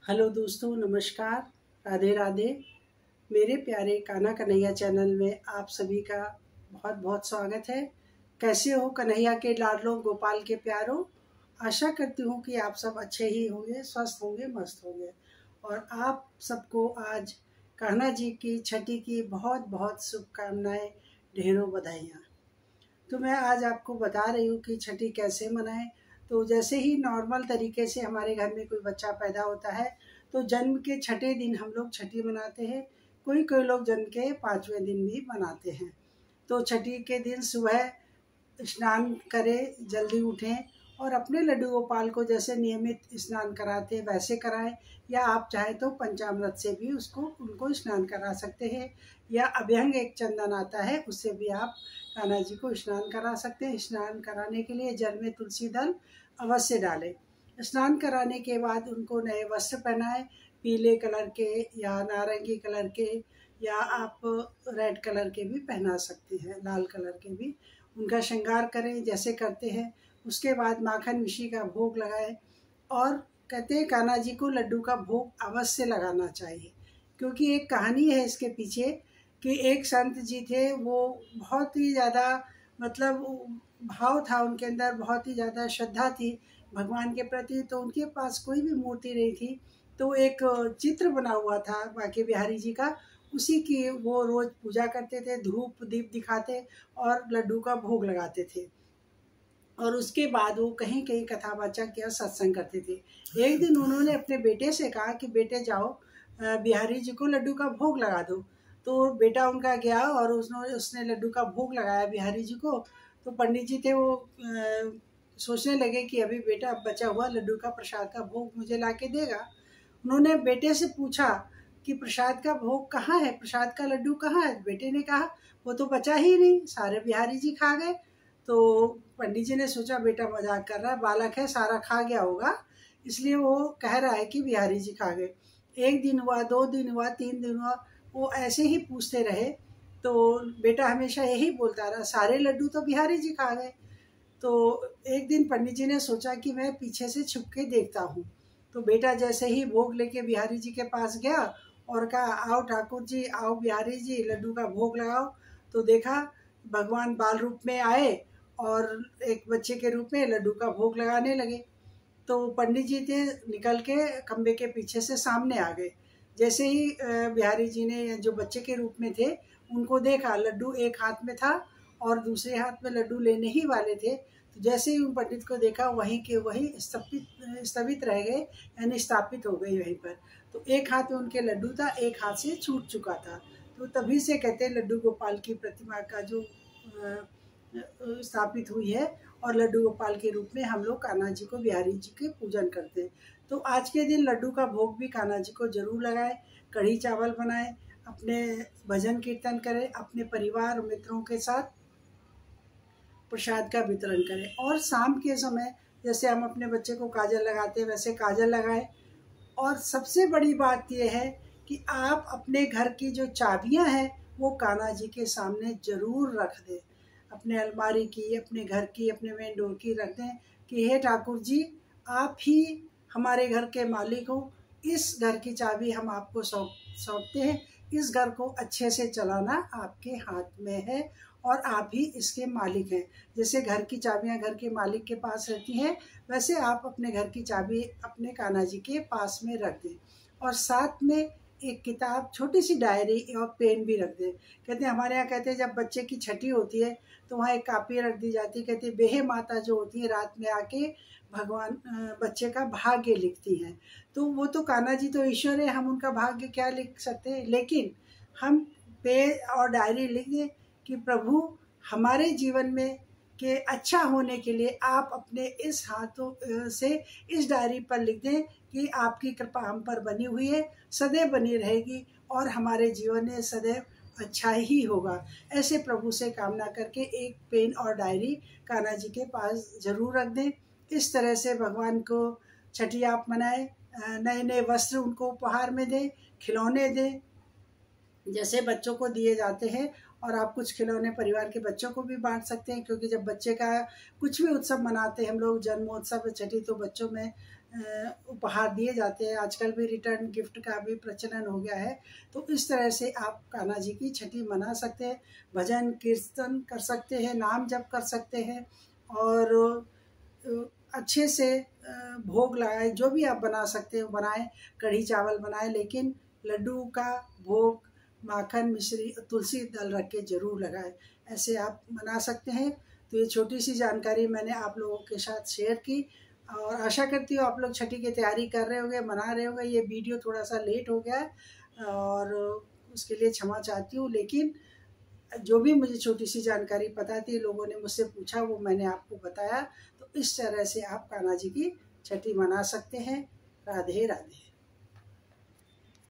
Hello दोस्तों, नमस्कार। राधे राधे। मेरे प्यारे कान्हा कन्हैया चैनल में आप सभी का बहुत बहुत स्वागत है। कैसे हो कन्हैया के लाडलों, गोपाल के प्यारों। आशा करती हूँ कि आप सब अच्छे ही होंगे, स्वस्थ होंगे, मस्त होंगे। और आप सबको आज कान्हा जी की छठी की बहुत बहुत शुभकामनाएं, ढेरों बधाइयाँ। तो मैं आज आपको बता रही हूँ कि छठी कैसे मनाएं। तो जैसे ही नॉर्मल तरीके से हमारे घर में कोई बच्चा पैदा होता है तो जन्म के छठे दिन हम लोग छठी मनाते हैं। कोई कोई लोग जन्म के 5वें दिन भी मनाते हैं। तो छठी के दिन सुबह स्नान करें, जल्दी उठें और अपने लड्डू गोपाल को जैसे नियमित स्नान कराते हैं वैसे कराएं, या आप चाहे तो पंचामृत से भी उनको स्नान करा सकते हैं, या अभ्यंग एक चंदन आता है उससे भी आप कान्हा जी को स्नान करा सकते हैं। स्नान कराने के लिए जल में तुलसी दल अवश्य डालें। स्नान कराने के बाद उनको नए वस्त्र पहनाएं, पीले कलर के या नारंगी कलर के, या आप रेड कलर के भी पहना सकते हैं, लाल कलर के भी। उनका श्रृंगार करें जैसे करते हैं। उसके बाद माखन मिश्री का भोग लगाएं। और कहते हैं कान्हा जी को लड्डू का भोग अवश्य लगाना चाहिए, क्योंकि एक कहानी है इसके पीछे कि एक संत जी थे, वो बहुत ही ज़्यादा मतलब भाव था उनके अंदर, बहुत ही ज़्यादा श्रद्धा थी भगवान के प्रति। तो उनके पास कोई भी मूर्ति नहीं थी, तो एक चित्र बना हुआ था बांके बिहारी जी का, उसी की वो रोज पूजा करते थे, धूप दीप दिखाते और लड्डू का भोग लगाते थे। और उसके बाद वो कहीं कहीं कथावाचक या सत्संग करते थे। एक दिन उन्होंने अपने बेटे से कहा कि बेटे जाओ बिहारी जी को लड्डू का भोग लगा दो। तो बेटा उनका गया और उसने लड्डू का भोग लगाया बिहारी जी को। तो पंडित जी थे, वो सोचने लगे कि अभी बेटा अब बचा हुआ लड्डू का प्रसाद का भोग मुझे ला के देगा। उन्होंने बेटे से पूछा कि प्रसाद का भोग कहाँ है, प्रसाद का लड्डू कहाँ है। बेटे ने कहा वो तो बचा ही नहीं, सारे बिहारी जी खा गए। तो पंडित जी ने सोचा बेटा मजाक कर रहा है, बालक है, सारा खा गया होगा, इसलिए वो कह रहा है कि बिहारी जी खा गए। एक दिन हुआ, 2 दिन हुआ, 3 दिन हुआ, वो ऐसे ही पूछते रहे। तो बेटा हमेशा यही बोलता रहा, सारे लड्डू तो बिहारी जी खा गए। तो एक दिन पंडित जी ने सोचा कि मैं पीछे से छुप के देखता हूँ। तो बेटा जैसे ही भोग लेके बिहारी जी के पास गया और कहा आओ ठाकुर जी, आओ बिहारी जी, लड्डू का भोग लगाओ। तो देखा भगवान बाल रूप में आए और एक बच्चे के रूप में लड्डू का भोग लगाने लगे। तो पंडित जी थे, निकल के खम्बे के पीछे से सामने आ गए। जैसे ही बिहारी जी ने जो बच्चे के रूप में थे उनको देखा, लड्डू एक हाथ में था और दूसरे हाथ में लड्डू लेने ही वाले थे। तो जैसे ही उन पंडित को देखा वहीं के वहीं स्थगित रह गए, यानी स्थापित हो गए वहीं पर। तो एक हाथ में उनके लड्डू था, एक हाथ से छूट चुका था। तो तभी से कहते हैं लड्डू गोपाल की प्रतिमा का जो स्थापित हुई है, और लड्डू गोपाल के रूप में हम लोग कान्हा जी को, बिहारी जी के पूजन करते हैं। तो आज के दिन लड्डू का भोग भी कान्हा जी को जरूर लगाएं, कढ़ी चावल बनाएं, अपने भजन कीर्तन करें, अपने परिवार और मित्रों के साथ प्रसाद का वितरण करें। और शाम के समय जैसे हम अपने बच्चे को काजल लगाते हैं वैसे काजल लगाएं। और सबसे बड़ी बात यह है कि आप अपने घर की जो चाबियां हैं वो कान्हा जी के सामने जरूर रख दें, अपने अलमारी की, अपने घर की, अपने मेन डोर की रख दें कि हे ठाकुर जी, आप ही हमारे घर के मालिक हो, इस घर की चाबी हम आपको सौंपते हैं, इस घर को अच्छे से चलाना आपके हाथ में है और आप ही इसके मालिक हैं। जैसे घर की चाबियां घर के मालिक के पास रहती हैं, वैसे आप अपने घर की चाबी अपने कान्हा जी के पास में रख दें। और साथ में एक किताब, छोटी सी डायरी और पेन भी रख दें। कहते हैं हमारे यहाँ कहते हैं जब बच्चे की छठी होती है तो वहाँ एक कापी रख दी जाती है। कहते हैं बेहे माता जो होती है रात में आके भगवान बच्चे का भाग्य लिखती हैं। तो वो तो कान्हा जी तो ईश्वर है, हम उनका भाग्य क्या लिख सकते हैं, लेकिन हम पेन और डायरी लिख दें कि प्रभु हमारे जीवन में के अच्छा होने के लिए आप अपने इस हाथों से इस डायरी पर लिख दें कि आपकी कृपा हम पर बनी हुई है, सदैव बनी रहेगी और हमारे जीवन में सदैव अच्छा ही होगा। ऐसे प्रभु से कामना करके एक पेन और डायरी कान्हा जी के पास जरूर रख दें। इस तरह से भगवान को छठी आप मनाएं, नए नए वस्त्र उनको उपहार में दें, खिलौने दें जैसे बच्चों को दिए जाते हैं। और आप कुछ खिलौने परिवार के बच्चों को भी बांट सकते हैं, क्योंकि जब बच्चे का कुछ भी उत्सव मनाते हैं हम लोग, जन्मोत्सव, छठी, तो बच्चों में उपहार दिए जाते हैं। आजकल भी रिटर्न गिफ्ट का भी प्रचलन हो गया है। तो इस तरह से आप कान्हा जी की छठी मना सकते हैं। भजन कीर्तन कर सकते हैं, नाम जप कर सकते हैं और अच्छे से भोग लगाए। जो भी आप बना सकते हो बनाएं, कढ़ी चावल बनाएं, लेकिन लड्डू का भोग माखन मिश्री तुलसी दल रख के जरूर लगाएं। ऐसे आप बना सकते हैं। तो ये छोटी सी जानकारी मैंने आप लोगों के साथ शेयर की और आशा करती हूँ आप लोग छठी की तैयारी कर रहे होंगे, मना रहे होंगे। ये वीडियो थोड़ा सा लेट हो गया है और उसके लिए क्षमा चाहती हूँ, लेकिन जो भी मुझे छोटी सी जानकारी पता थी, लोगों ने मुझसे पूछा, वो मैंने आपको बताया। तो इस तरह से आप कान्हा जी की छठी मना सकते हैं। राधे राधे।